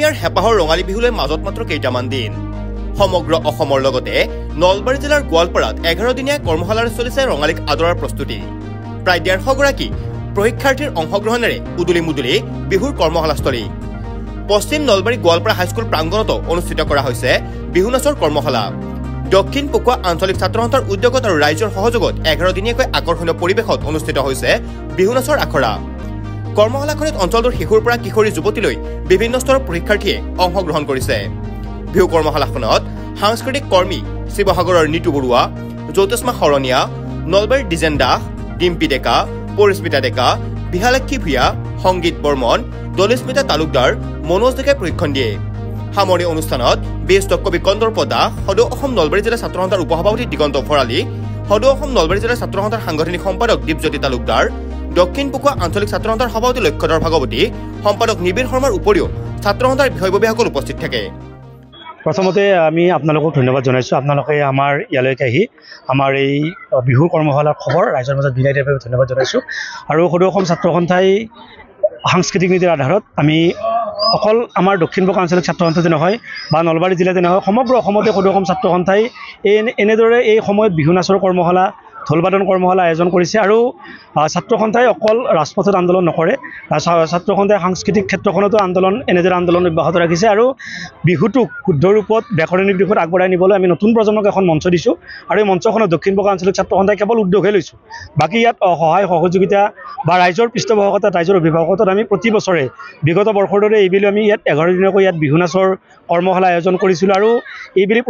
অসমীয়াৰ হেপাহৰ ৰঙালী বিহুলৈ মাজত মাত্ৰ কেইটামান দিন সমগ্ৰ অসমৰ লগতে নলবাৰী জিলাৰ গোৱালপাৰাত 11 দিনীয়া কৰ্মশালাৰে চলিছে ৰঙালীক আদৰাৰ প্ৰস্তুতি প্ৰায় 150 গৰাকী পৰীক্ষাৰ্থীৰ অংশগ্ৰহণেৰে উদুলি মুদুলি বিহুৰ কৰ্মশালাস্থলী পশ্চিম নলবাৰী গোৱালপাৰা হাইস্কুল প্ৰাংগণত অনুষ্ঠিত কৰা হৈছে বিহু নাচৰ কৰ্মশালা দক্ষিণ পকুৱা আঞ্চলিক ছাত্ৰসন্থাৰ উদ্যোগত আৰু ৰাইজৰ সহযোগত 11 দিনীয়াকৈ আকৰ্ষণীয় পৰিৱেশত অনুষ্ঠিত হৈছে বিহু নাচৰ আখৰা কৰ্মশালাখনত অঞ্চলটোৰ শিশুৰ পৰা কিশোৰী যুৱতীলৈ বিভিন্ন স্তৰৰ পৰীক্ষাৰ্থীয়ে অংশগ্ৰহণ কৰিছে বিহু কৰ্মশালাখনত সাংস্কৃতিক কৰ্মী শিৱসাগৰৰ নিতু বৰুৱা জ্যোতিষ্মা শৰণীয়া নলবাৰীৰ ডিজেন দাস ডিম্পী ডেকা পৰিস্মিতা ডেকা বিহালক্ষী ভূঞা সংগীত বৰ্মন দলিস্মিতা তালুকদাৰ মনোজ ডেকাই প্ৰশিক্ষণ দিয়ে সামৰণি অনুষ্ঠানত বিশিষ্ট কবি কন্দৰ্প দাস সদৌ অসম নলবাৰী জিলা ছাত্ৰসন্থাৰ উপসভাপতি দিগন্ত ভৰালী সদৌ অসম নলবাৰী জিলা ছাত্ৰসন্থাৰ সাংগঠনিক সম্পাদক দীপজ্যোতি তালুকদাৰ দক্ষিণ পকুৱা আঞ্চলিক ছাত্ৰসন্থাৰ সভাপতি লক্ষ্যধৰ ভাগৱতী সম্পাদক নিবিৰ শৰ্মাৰ উপৰিও ছাত্ৰসন্থাৰ বিষয়ববীয়াসকল উপস্থিত থাকে প্ৰথমতে আমি আপোনালোকক ধন্যবাদ জনাইছোঁ আপোনালোকে আমাৰ ইয়ালৈকে আহি আমাৰ এই বিহুৰ কৰ্মশালাৰ খবৰ ৰাইজৰ মাজত বিলাই দিয়াৰ বাবে ধন্যবাদ জনাইছোঁ আৰু সদৌ অসম ছাত্ৰ সন্থাই সাংস্কৃতিক নীতিৰ আধাৰত আমি অকল আমাৰ দক্ষিণ পকুৱা আঞ্চলিক ছাত্ৰ সন্থাতে নহয় বা নলবাৰী জিলাতে নহয় সমগ্ৰ অসমতে সদৌ অসম ছাত্ৰ সন্থাই এনেদৰে এই সময়ত বিহু নাচৰ কৰ্মশালা ঢোলবাদন কৰ্মশালা আয়োজন কৰিছে আৰু ছাত্ৰ সন্থাই অকল ৰাজপথত আন্দোলন নকৰে ছাত্ৰ সন্থাই সাংস্কৃতিক ক্ষেত্ৰখনতো এনেদৰে আন্দোলন অব্যাহত ৰাখিছে আৰু বিহুটোক শুদ্ধ ৰূপত ব্যাকৰণিক দিশত আগবঢ়াই নিবলৈ আমি নতুন প্ৰজন্মক এখন মঞ্চ দিছোঁ আৰু এই মঞ্চখনত দক্ষিণ পকুৱা আঞ্চলিক ছাত্ৰ সন্থাই কেৱল উদ্যোগহে লৈছোঁ বাকী ইয়াত সহায় সহযোগিতা বা ৰাইজৰ পৃষ্ঠপোষকতাত ৰাইজৰ অভিভাৱকতাত আমি প্ৰতি বছৰে বিগত বৰ্ষৰ দৰে এইবেলি আমি ইয়াত 11 দিনকৈ ইয়াত বিহু নাচৰ কৰ্মশালা আয়োজন কৰিছিলোঁ আৰু এইবেলি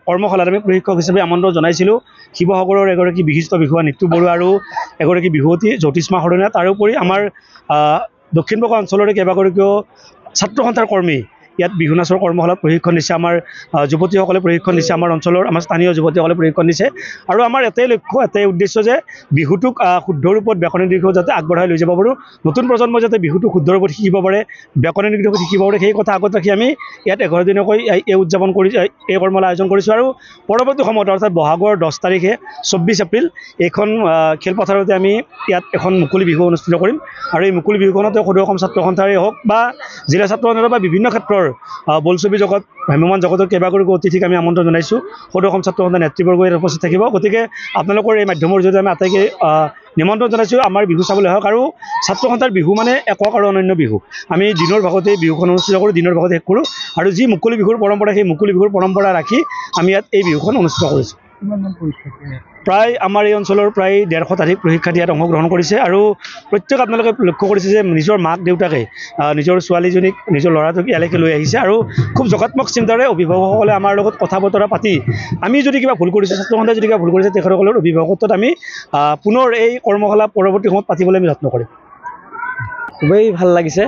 কৰ্মশালাত আমি প্ৰশিক্ষক হিচাপে আমন্ত্ৰণ জনাইছিলোঁ শিৱসাগৰৰ এগৰাকী বিশিষ্ট বিষয়া নিতু বৰুৱা আৰু এগৰাকী বিহুৱতী জ্যোতিষ্মা শৰণীয়া তাৰোপৰি আমাৰ দক্ষিণ পকুৱা অঞ্চলৰে কেইবাগৰাকীও ছাত্ৰ সন্থাৰ কৰ্মী ইয়াত বিহু নাচৰ কৰ্মশালাত প্ৰশিক্ষণ দিছে আমাৰ যুৱতীসকলে প্ৰশিক্ষণ দিছে আমাৰ অঞ্চলৰ আমাৰ স্থানীয় যুৱতীসকলে প্ৰশিক্ষণ দিছে আৰু আমাৰ এটাই লক্ষ্য এটাই উদ্দেশ্য যে বিহুটোক শুদ্ধ ৰূপত ব্যাকৰণিক দিশত যাতে আগবঢ়াই লৈ যাব পাৰোঁ নতুন প্ৰজন্মই যাতে বিহুটোক শুদ্ধ ৰূপত শিকিব পাৰে ব্যাকৰণিক দিশত শিকিব পাৰে সেই কথা আগত ৰাখি আমি ইয়াত 11 দিনকৈ এই উদযাপন কৰি এই কৰ্মশালা আয়োজন কৰিছোঁ আৰু পৰৱৰ্তী সময়ত অৰ্থাৎ বহাগৰ 10 তাৰিখে 24 এপ্ৰিল এইখন খেলপথাৰতে আমি ইয়াত এখন মুকলি বিহু অনুষ্ঠিত কৰিম আৰু এই মুকলি বিহুখনতে সদৌ অসম ছাত্ৰ সন্থাৰে হওক বা জিলা ছাত্ৰ সন্থাৰ বা বিভিন্ন ক্ষেত্ৰৰ বোলছবি জগত ভ্ৰাম্যমান জগতৰ কেইবাগৰাকীও অতিথিক আমি আমন্ত্ৰণ জনাইছোঁ সদৌ অসম ছাত্ৰ সন্থাৰ নেতৃবৰ্গ ইয়াত উপস্থিত থাকিব গতিকে আপোনালোকৰ এই মাধ্যমৰ জৰিয়তে আমি আটাইকে নিমন্ত্ৰণ জনাইছোঁ আমাৰ বিহু চাবলৈ আহক আৰু ছাত্ৰ সন্থাৰ বিহু মানে একক আৰু অনন্য বিহু আমি দিনৰ ভাগতে বিহুখন অনুষ্ঠিত কৰোঁ দিনৰ ভাগতে শেষ কৰোঁ আৰু যি মুকলি বিহুৰ পৰম্পৰা সেই মুকলি বিহুৰ পৰম্পৰা ৰাখি আমি ইয়াত এই বিহুখন অনুষ্ঠিত কৰিছোঁ প্ৰায় আমাৰ এই অঞ্চলৰ প্ৰায় 150 অধিক পৰীক্ষাৰ্থী ইয়াত অংশগ্ৰহণ কৰিছে আৰু প্ৰত্যেক আপোনালোকে লক্ষ্য কৰিছে যে নিজৰ মাক দেউতাকে নিজৰ ছোৱালীজনীক নিজৰ ল'ৰাটোক ইয়ালৈকে লৈ আহিছে আৰু খুব যগাত্মক চিন্তাৰে অভিভাৱকসকলে আমাৰ লগত কথা বতৰা পাতি আমি যদি কিবা ভুল কৰিছোঁ ছাত্ৰ সন্থাই যদি কিবা ভুল কৰিছে তেখেতসকলৰ অভিভাৱকত্বত আমি পুনৰ এই কৰ্মশালা পৰৱৰ্তী সময়ত পাতিবলৈ আমি যত্ন কৰিম খুবেই ভাল লাগিছে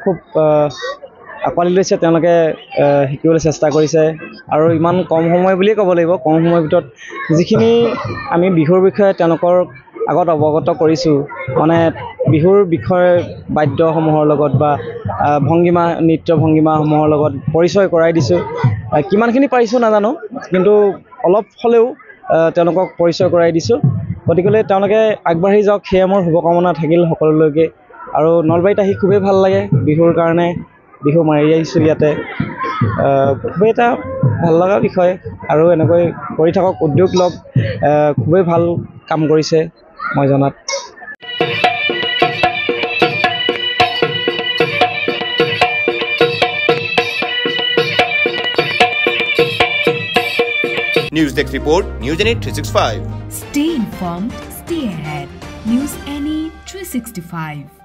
খুব আঁকোৱালি লৈছে তেওঁলোকে শিকিবলৈ চেষ্টা কৰিছে আৰু ইমান কম সময় বুলিয়ে ক'ব লাগিব কম সময়ৰ ভিতৰত যিখিনি আমি বিহুৰ বিষয়ে তেওঁলোকৰ আগত অৱগত কৰিছোঁ মানে বিহুৰ বিষয়ে বাদ্যসমূহৰ লগত বা ভংগীমা নৃত্য ভংগীমাসমূহৰ লগত পৰিচয় কৰাই দিছোঁ কিমানখিনি পাৰিছোঁ নাজানো কিন্তু অলপ হ'লেও তেওঁলোকক পৰিচয় কৰাই দিছোঁ গতিকে তেওঁলোকে আগবাঢ়ি যাওক সেয়া মোৰ শুভকামনা থাকিল সকলোলৈকে আৰু নলবাৰীত আহি খুবেই ভাল লাগে বিহুৰ কাৰণে বিহু মাৰি আহিছোঁ ইয়াতে খুবেই এটা ভাল লগা বিষয় আৰু এনেকৈ কৰি থাকক উদ্যোগ লওক খুবেই ভাল কাম কৰিছে মই জনাত News Desk Report, News NE 365. Stay informed, stay ahead. News NE 365.